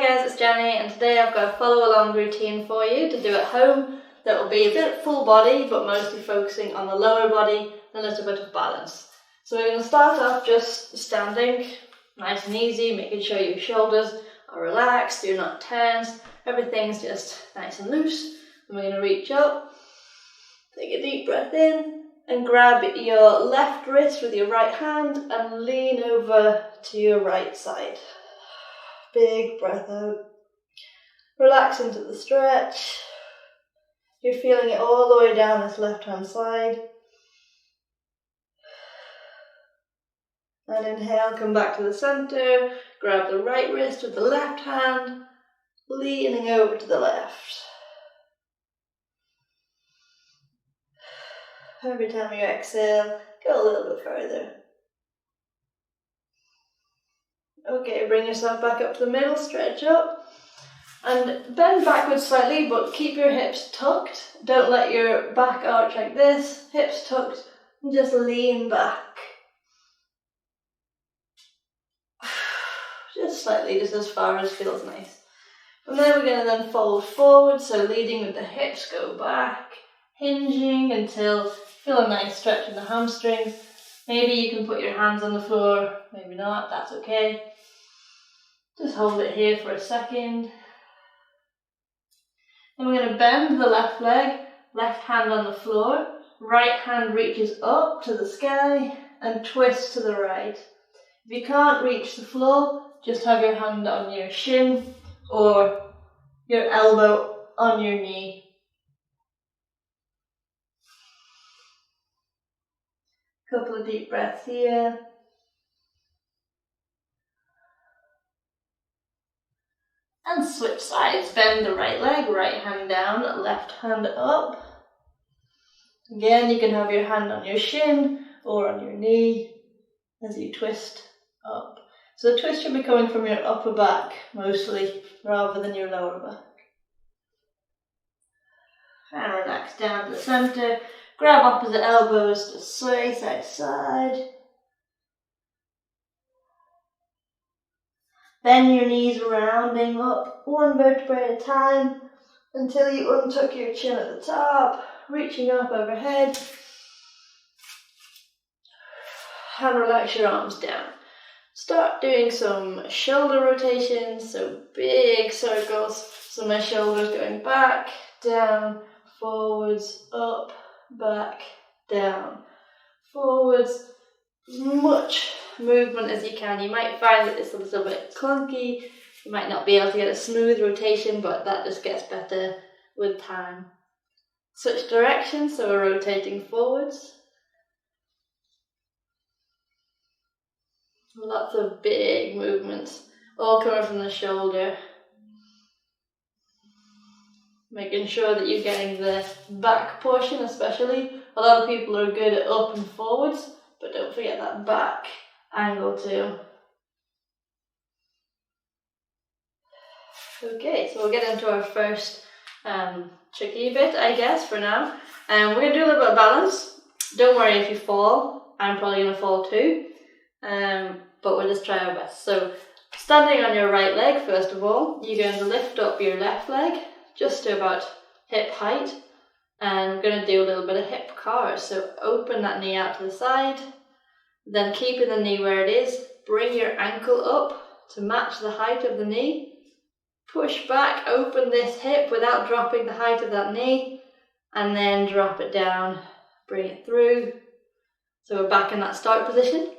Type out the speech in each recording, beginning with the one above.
Hi guys, it's Jenny, and today I've got a follow along routine for you to do at home that will be a bit full body but mostly focusing on the lower body and a little bit of balance. So we're going to start off just standing, nice and easy, making sure your shoulders are relaxed, you're not tense, everything's just nice and loose. And we're going to reach up, take a deep breath in and grab your left wrist with your right hand and lean over to your right side. Big breath out. Relax into the stretch. You're feeling it all the way down this left hand side. And inhale, come back to the center. Grab the right wrist with the left hand, leaning over to the left. Every time you exhale, go a little bit further. Okay, bring yourself back up to the middle, stretch up. And bend backwards slightly, but keep your hips tucked. Don't let your back arch like this. Hips tucked, and just lean back. Just slightly, just as far as feels nice. From there we're going to then fold forward, so leading with the hips, go back, hinging until you feel a nice stretch in the hamstrings. Maybe you can put your hands on the floor, maybe not, that's okay. Just hold it here for a second. Then we're going to bend the left leg, left hand on the floor, right hand reaches up to the sky and twist to the right. If you can't reach the floor, just have your hand on your shin or your elbow on your knee. Couple of deep breaths here. And switch sides, bend the right leg, right hand down, left hand up. Again, you can have your hand on your shin or on your knee as you twist up. So the twist should be coming from your upper back mostly, rather than your lower back. And relax down to the center. Grab opposite elbows to sway side to side. Bend your knees, rounding up one vertebrae at a time until you untuck your chin at the top, reaching up overhead. And relax your arms down. Start doing some shoulder rotations, so big circles. So my shoulders going back, down, forwards, up, back, down, forwards. As much movement as you can. You might find that it's a little bit clunky. You might not be able to get a smooth rotation, but that just gets better with time. Switch directions, so we're rotating forwards. Lots of big movements, all coming from the shoulder. Making sure that you're getting the back portion especially. A lot of people are good at up and forwards, but don't forget that back angle too. Okay, so we'll get into our first tricky bit, I guess, for now. We're going to do a little bit of balance. Don't worry if you fall. I'm probably going to fall too. But we'll just try our best. So, standing on your right leg, first of all, you're going to lift up your left leg just to about hip height. And we're going to do a little bit of hip cars. So open that knee out to the side. Then keeping the knee where it is, bring your ankle up to match the height of the knee. Push back, open this hip without dropping the height of that knee. And then drop it down, bring it through. So we're back in that start position.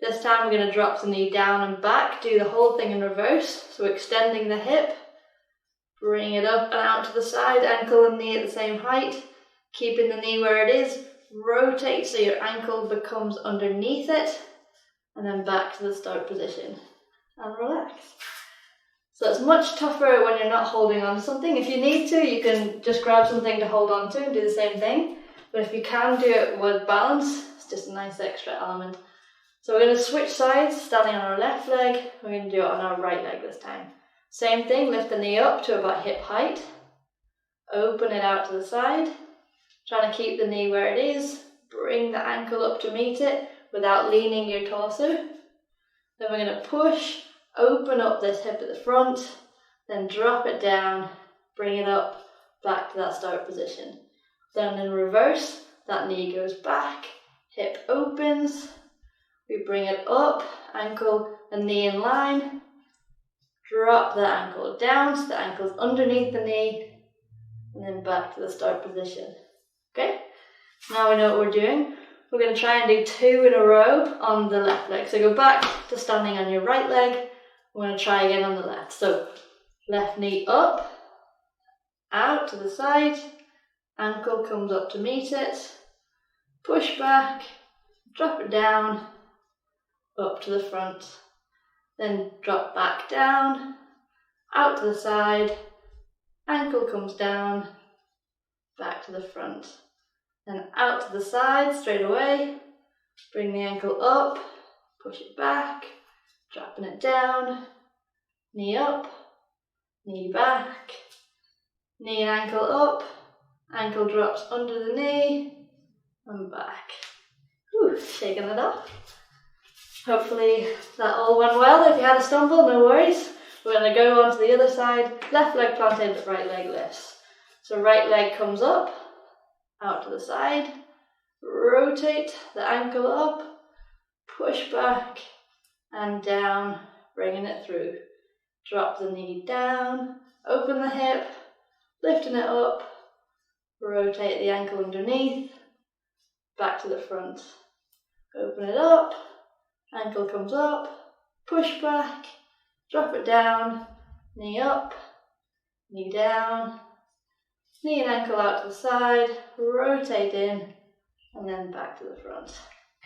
This time we're going to drop the knee down and back, do the whole thing in reverse. So extending the hip, bring it up and out to the side, ankle and knee at the same height. Keeping the knee where it is, rotate so your ankle becomes underneath it. And then back to the start position. And relax. So it's much tougher when you're not holding on to something. If you need to, you can just grab something to hold on to and do the same thing. But if you can do it with balance, it's just a nice extra element. So we're going to switch sides, standing on our left leg. We're going to do it on our right leg this time. Same thing, lift the knee up to about hip height. Open it out to the side. Trying to keep the knee where it is. Bring the ankle up to meet it without leaning your torso. Then we're going to push, open up this hip at the front, then drop it down, bring it up, back to that start position. Then in reverse, that knee goes back, hip opens, we bring it up, ankle and knee in line, drop the ankle down so the ankle's underneath the knee, and then back to the start position. Okay? Now we know what we're doing. We're going to try and do 2 in a row on the left leg. So go back to standing on your right leg. We're going to try again on the left. So left knee up, out to the side, ankle comes up to meet it, push back, drop it down, up to the front, then drop back down, out to the side, ankle comes down, back to the front. Then out to the side, straight away, bring the ankle up, push it back, dropping it down, knee up, knee back, knee and ankle up, ankle drops under the knee, and back. Whew, shaking it off. Hopefully that all went well. If you had a stumble, no worries. We're going to go on to the other side, left leg planted, right leg lifts. So right leg comes up, out to the side, rotate the ankle up, push back and down, bringing it through. Drop the knee down, open the hip, lifting it up, rotate the ankle underneath, back to the front. Open it up, ankle comes up, push back, drop it down, knee up, knee down, knee and ankle out to the side, rotate in, and then back to the front.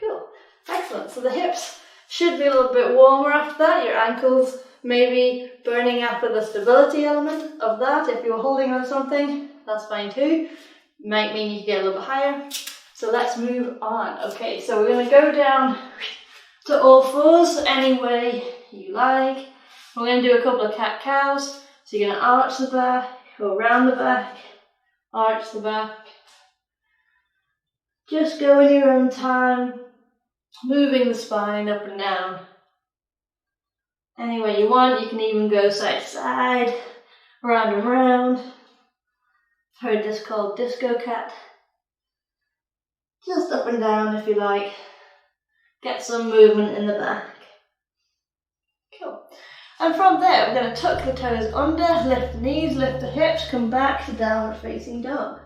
Cool, excellent. So the hips should be a little bit warmer after that. Your ankles may be burning after the stability element of that. If you're holding on something, that's fine too. Might mean you get a little bit higher. So let's move on. Okay, so we're going to go down to all fours any way you like. We're going to do a couple of cat-cows. So you're going to arch the back, go around the back, arch the back. Just go in your own time, moving the spine up and down. Any way you want. You can even go side to side, round and round. I've heard this called disco cat. Just up and down if you like. Get some movement in the back. Cool. And from there, we're going to tuck the toes under, lift the knees, lift the hips, come back to downward facing dog.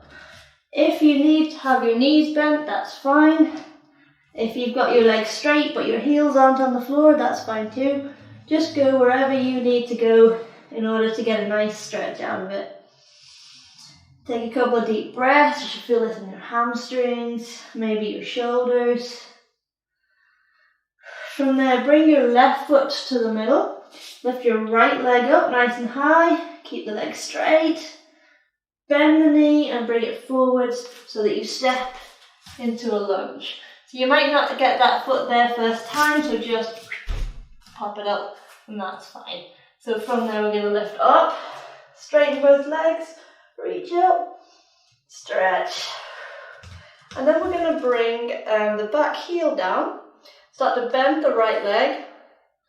If you need to have your knees bent, that's fine. If you've got your legs straight but your heels aren't on the floor, that's fine too. Just go wherever you need to go in order to get a nice stretch out of it. Take a couple of deep breaths. You should feel this in your hamstrings, maybe your shoulders. From there, bring your left foot to the middle. Lift your right leg up nice and high. Keep the leg straight. Bend the knee and bring it forwards so that you step into a lunge. So you might not get that foot there first time, so just pop it up and that's fine. So from there, we're going to lift up, straighten both legs, reach up, stretch. And then we're going to bring the back heel down. Start to bend the right leg.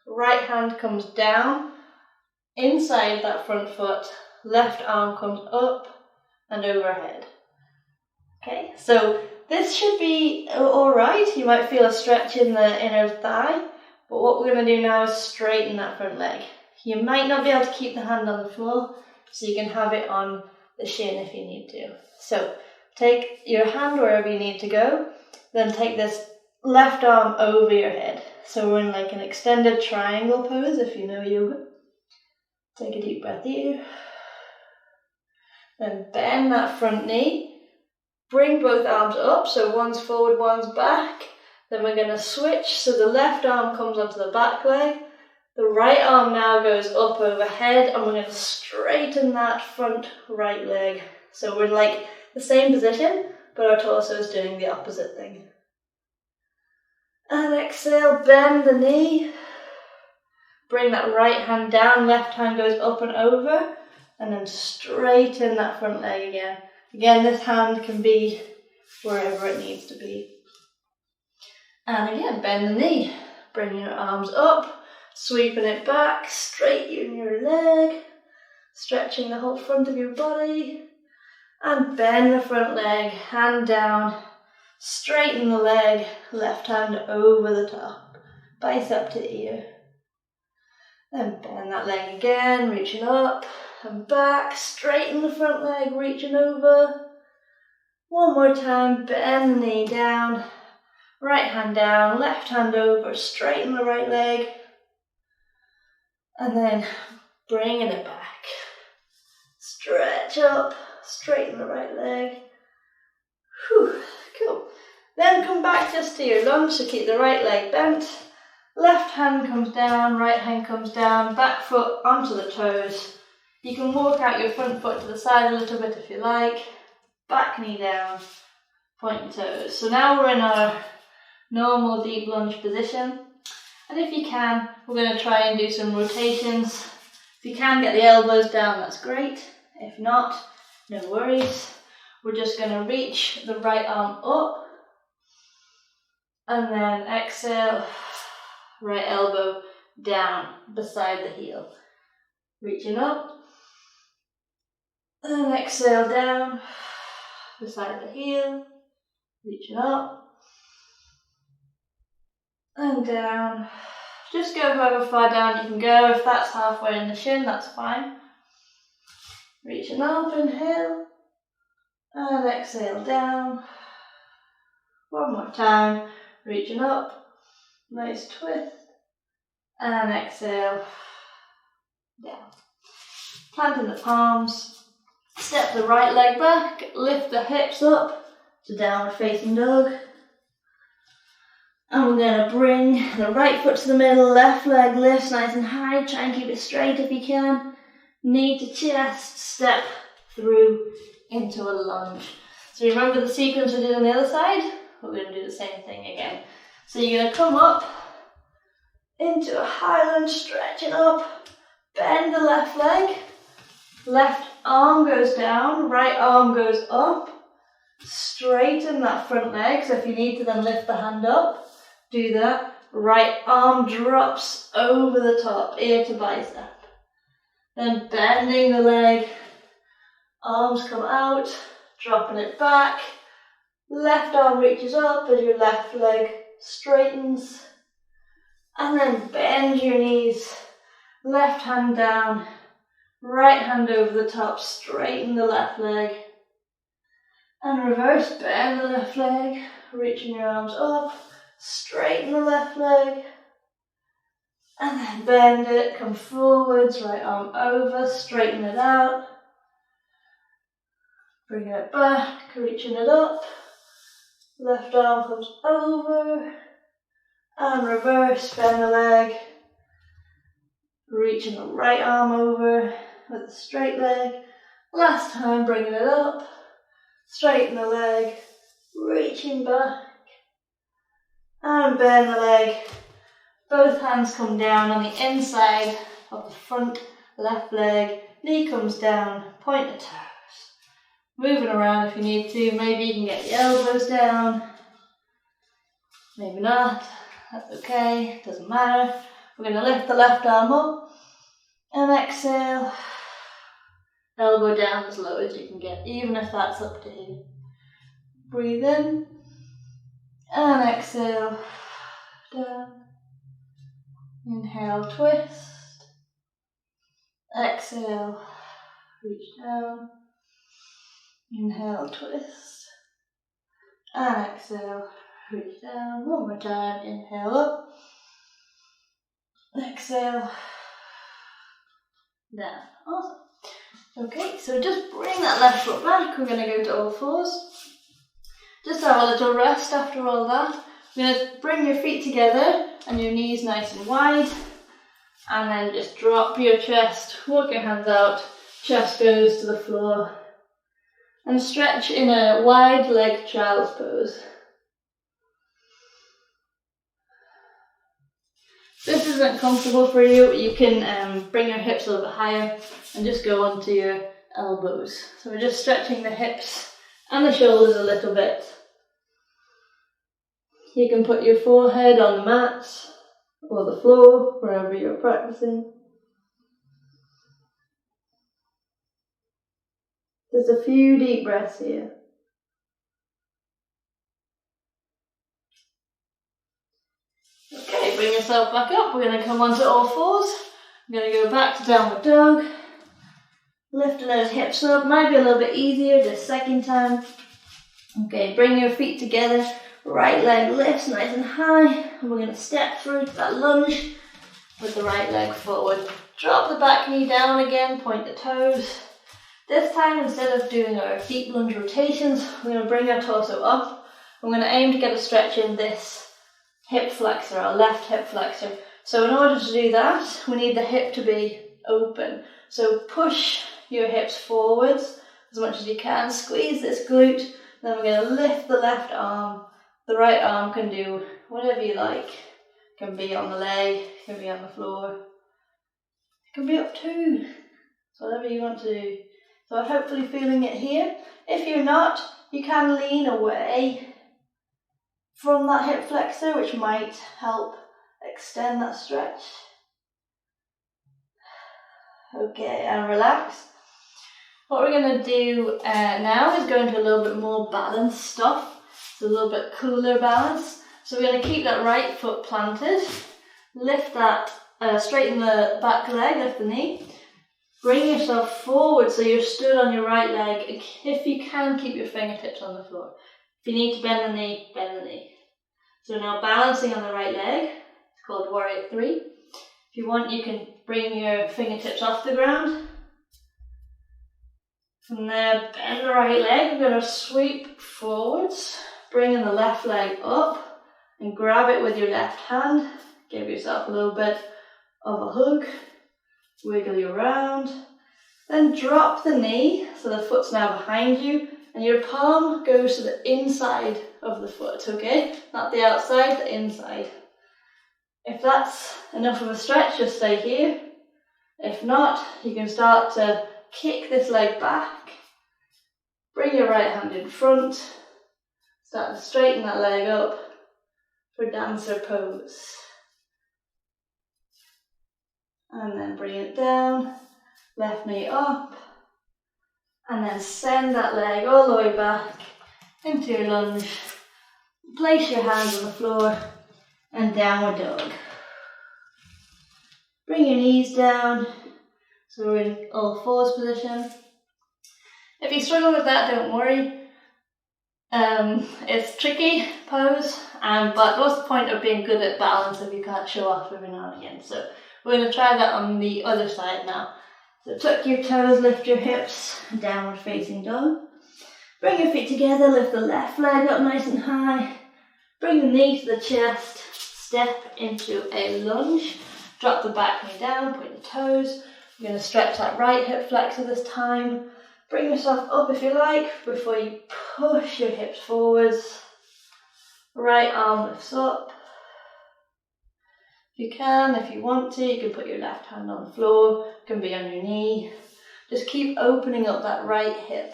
Right hand comes down inside that front foot. Left arm comes up and overhead. Okay, so this should be alright. You might feel a stretch in the inner thigh, but what we're going to do now is straighten that front leg. You might not be able to keep the hand on the floor, so you can have it on the shin if you need to. So take your hand wherever you need to go, then take this left arm over your head. So we're in like an extended triangle pose if you know yoga. Take a deep breath here. Then bend that front knee. Bring both arms up, so one's forward, one's back. Then we're going to switch, so the left arm comes onto the back leg. The right arm now goes up overhead, and we're going to straighten that front right leg. So we're in like the same position, but our torso is doing the opposite thing. And exhale, bend the knee. Bring that right hand down, left hand goes up and over, and then straighten that front leg again. Again, this hand can be wherever it needs to be. And again, bend the knee. Bring your arms up, sweeping it back, straighten your leg. stretching the whole front of your body. And bend the front leg, hand down, straighten the leg, left hand over the top, bicep to ear. Then bend that leg again, reaching up and back, straighten the front leg, reaching over. One more time, bend the knee down, right hand down, left hand over, straighten the right leg. And then bringing it back. Stretch up, straighten the right leg. Whew, cool. Then come back just to your lunge, so keep the right leg bent. Left hand comes down, right hand comes down, back foot onto the toes. You can walk out your front foot to the side a little bit if you like. Back knee down, point your toes. So now we're in our normal deep lunge position. And if you can, we're going to try and do some rotations. If you can get the elbows down, that's great. If not, no worries. We're just going to reach the right arm up. And then exhale, right elbow down beside the heel. Reaching up. And exhale down beside the heel. Reaching up. And down. Just go however far down you can go. If that's halfway in the shin, that's fine. Reaching up, inhale. And exhale down. One more time. Reaching up. Nice twist. And exhale down. Planting the palms. Step the right leg back. Lift the hips up to downward facing dog. And we're going to bring the right foot to the middle, left leg lifts nice and high. Try and keep it straight if you can. Knee to chest, step through into a lunge. So remember the sequence we did on the other side? We're going to do the same thing again. So you're going to come up into a high lunge, stretching up. Bend the left leg. Left arm goes down, right arm goes up. Straighten that front leg. So if you need to then lift the hand up, do that. Right arm drops over the top, ear to bicep. Then bending the leg, arms come out, dropping it back. Left arm reaches up as your left leg straightens. And then bend your knees, left hand down, right hand over the top, straighten the left leg. And reverse, bend the left leg, reaching your arms up. Straighten the left leg, and then bend it, come forwards, right arm over, straighten it out, bring it back, reaching it up, left arm comes over, and reverse, bend the leg, reaching the right arm over with the straight leg, last time bringing it up, straighten the leg, reaching back, and bend the leg. Both hands come down on the inside of the front left leg. Knee comes down, point the toes. Moving around if you need to. Maybe you can get the elbows down. Maybe not. That's okay. Doesn't matter. We're going to lift the left arm up. And exhale. Elbow down as low as you can get, even if that's up to you. Breathe in. And exhale, down. Inhale, twist. Exhale, reach down. Inhale, twist. And exhale, reach down. One more time. Inhale up. Exhale, down. Awesome. Okay, so just bring that left foot back. We're going to go to all fours. Just have a little rest after all that. You're going to bring your feet together and your knees nice and wide. And then just drop your chest, walk your hands out, chest goes to the floor. And stretch in a wide leg child's pose. If this isn't comfortable for you, you can bring your hips a little bit higher and just go onto your elbows. So we're just stretching the hips and the shoulders a little bit. You can put your forehead on the mat or the floor, wherever you're practicing. Just a few deep breaths here. Okay, bring yourself back up. We're going to come onto all fours. We're going to go back to downward dog. Lifting those hips up. Might be a little bit easier this second time. Okay, bring your feet together. Right leg lifts nice and high. And we're going to step through to that lunge with the right leg forward. Drop the back knee down again, point the toes. This time, instead of doing our deep lunge rotations, we're going to bring our torso up. I'm going to aim to get a stretch in this hip flexor, our left hip flexor. So in order to do that, we need the hip to be open. So push your hips forwards as much as you can. Squeeze this glute. Then we're going to lift the left arm. The right arm can do whatever you like. It can be on the leg, it can be on the floor. It can be up too. So whatever you want to do. So I'm hopefully feeling it here. If you're not, you can lean away from that hip flexor, which might help extend that stretch. Okay, and relax. What we're going to do now is go into a little bit more balanced stuff. It's a little bit cooler balance. So we're going to keep that right foot planted. Lift that, straighten the back leg, lift the knee. Bring yourself forward so you're stood on your right leg. If you can, keep your fingertips on the floor. If you need to bend the knee, bend the knee. So now balancing on the right leg. It's called Warrior 3. If you want, you can bring your fingertips off the ground. From there, bend the right leg. We're going to sweep forwards, bringing the left leg up and grab it with your left hand. Give yourself a little bit of a hug. Wiggle you around. Then drop the knee so the foot's now behind you and your palm goes to the inside of the foot, okay? Not the outside, the inside. If that's enough of a stretch, just stay here. If not, you can start to kick this leg back. Bring your right hand in front. Start to straighten that leg up for dancer pose. And then bring it down, left knee up, and then send that leg all the way back into your lunge. Place your hands on the floor and downward dog. Bring your knees down, so we're in all fours position. If you struggle with that, don't worry. It's tricky pose, but what's the point of being good at balance if you can't show off every now and again? So we're going to try that on the other side now. So tuck your toes, lift your hips, downward facing dog. Bring your feet together, lift the left leg up nice and high. Bring the knee to the chest, step into a lunge. Drop the back knee down, point the toes. You're going to stretch that right hip flexor this time. Bring yourself up if you like, before you push your hips forwards. Right arm lifts up. If you can, if you want to, you can put your left hand on the floor, it can be on your knee. Just keep opening up that right hip.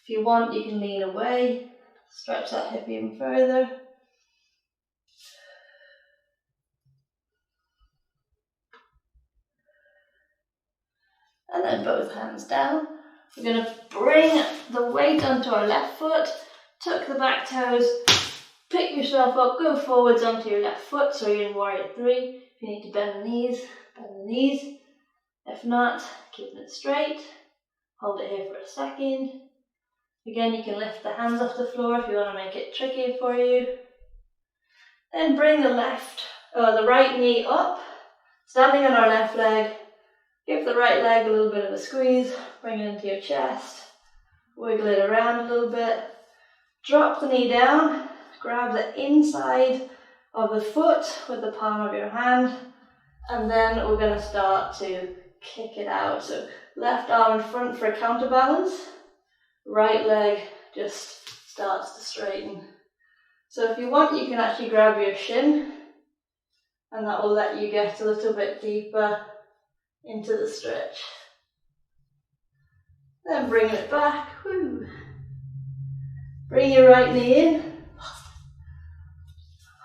If you want, you can lean away, stretch that hip even further. And then both hands down. We're going to bring the weight onto our left foot, tuck the back toes, pick yourself up, go forwards onto your left foot, so you're in Warrior 3. If you need to bend the knees, bend the knees. If not, keeping it straight. Hold it here for a second. Again, you can lift the hands off the floor if you want to make it tricky for you. Then bring the right knee up, standing on our left leg. Give the right leg a little bit of a squeeze, bring it into your chest, wiggle it around a little bit. Drop the knee down, grab the inside of the foot with the palm of your hand, and then we're going to start to kick it out. So left arm in front for a counterbalance, right leg just starts to straighten. So if you want, you can actually grab your shin, and that will let you get a little bit deeper into the stretch. Then bring it back. Woo. Bring your right knee in,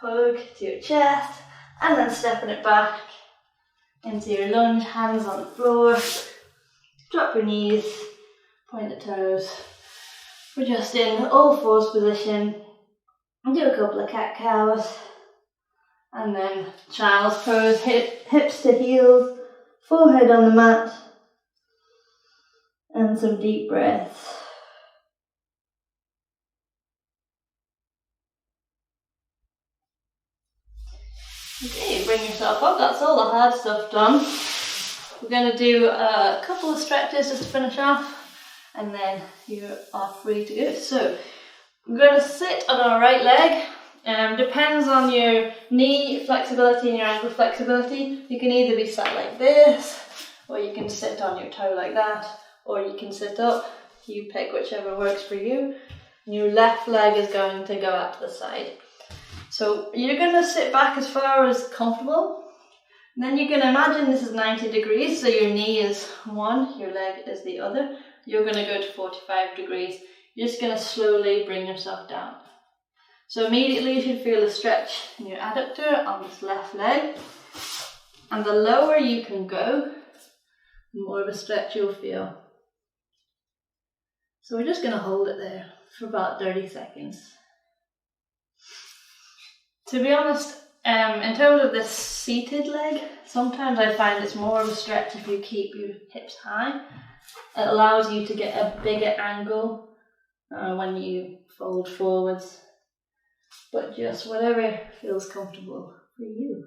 hug to your chest, and then stepping it back into your lunge, hands on the floor. Drop your knees, Point the toes. We're just in all fours position. Do a couple of cat cows. And then child's pose, hips to heels, forehead on the mat. And some deep breaths. Okay, bring yourself up. That's all the hard stuff done. We're going to do a couple of stretches just to finish off. And then you are free to go. So, we're going to sit on our right leg. Depends on your knee flexibility and your ankle flexibility. You can either be sat like this, or you can sit on your toe like that, or you can sit up. You pick whichever works for you. And your left leg is going to go out to the side. So you're going to sit back as far as comfortable. And then you're going to imagine this is 90 degrees, so your knee is one, your leg is the other. You're going to go to 45 degrees. You're just going to slowly bring yourself down. So immediately you should feel a stretch in your adductor on this left leg. And the lower you can go, the more of a stretch you'll feel. So we're just going to hold it there for about 30 seconds. To be honest, in terms of this seated leg, sometimes I find it's more of a stretch if you keep your hips high. It allows you to get a bigger angle when you fold forwards. But just whatever feels comfortable for you.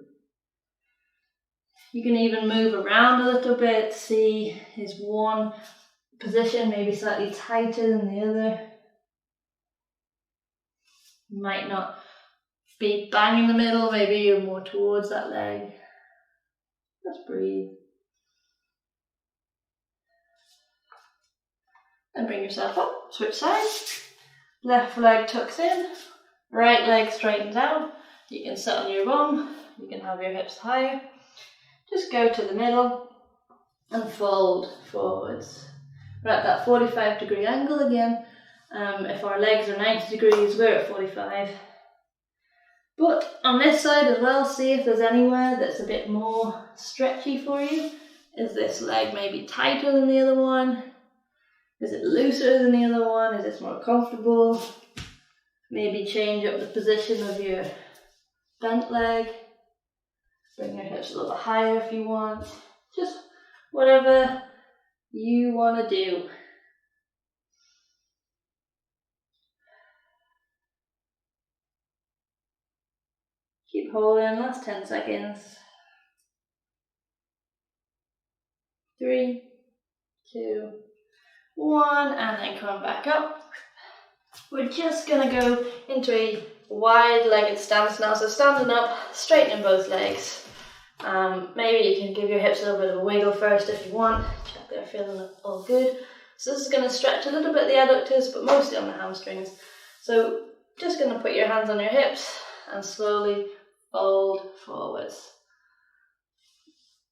You can even move around a little bit. See, is one position maybe slightly tighter than the other? You might not be bang in the middle, maybe you're more towards that leg. Just breathe. And bring yourself up, switch sides. Left leg tucks in, right leg straightens out. You can sit on your bum, you can have your hips higher. Just go to the middle and fold forwards. We're at that 45 degree angle again. If our legs are 90 degrees, we're at 45. But on this side as well, see if there's anywhere that's a bit more stretchy for you. Is this leg maybe tighter than the other one? Is it looser than the other one? Is this more comfortable? Maybe change up the position of your bent leg. Bring your hips a little bit higher if you want. Just whatever you want to do. Keep holding, last 10 seconds. 3, 2, 1, and then come back up. We're just going to go into a wide-legged stance now. So standing up, straightening both legs. Maybe you can give your hips a little bit of a wiggle first if you want. Check they're feeling all good. So this is going to stretch a little bit the adductors, but mostly on the hamstrings. So just going to put your hands on your hips and slowly fold forwards.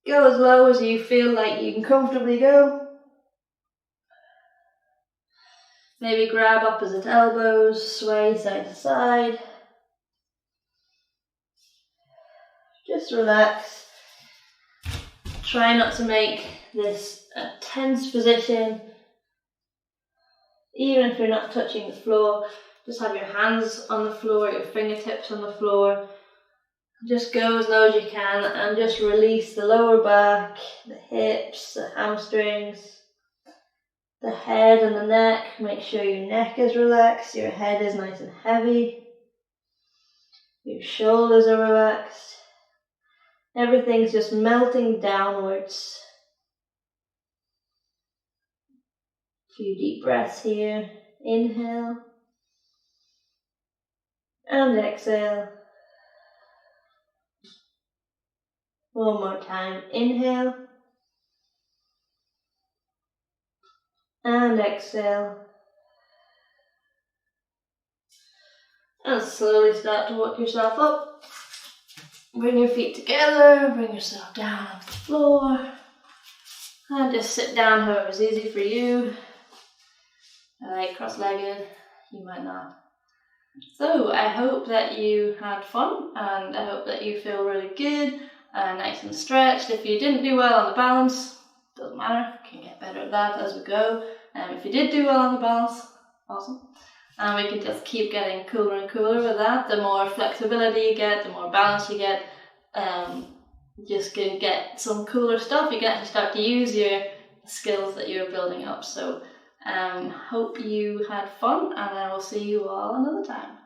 Go as low as you feel like you can comfortably go. Maybe grab opposite elbows, sway side to side. Just relax. Try not to make this a tense position. Even if you're not touching the floor, just have your hands on the floor, your fingertips on the floor. Just go as low as you can and just release the lower back, the hips, the hamstrings, the head and the neck. Make sure your neck is relaxed, your head is nice and heavy. Your shoulders are relaxed. Everything's just melting downwards. A few deep breaths here. Inhale and exhale. One more time. Inhale and exhale. And slowly start to walk yourself up. Bring your feet together, bring yourself down onto the floor. And just sit down however's easy for you. I like cross-legged, you might not. So I hope that you had fun and I hope that you feel really good and nice and stretched. If you didn't do well on the balance, doesn't matter, you can get better at that as we go. If you did do well on the balance, awesome. And we can just keep getting cooler and cooler with that. The more flexibility you get, the more balance you get, you just can get some cooler stuff. You can actually start to use your skills that you're building up. So hope you had fun, and I will see you all another time.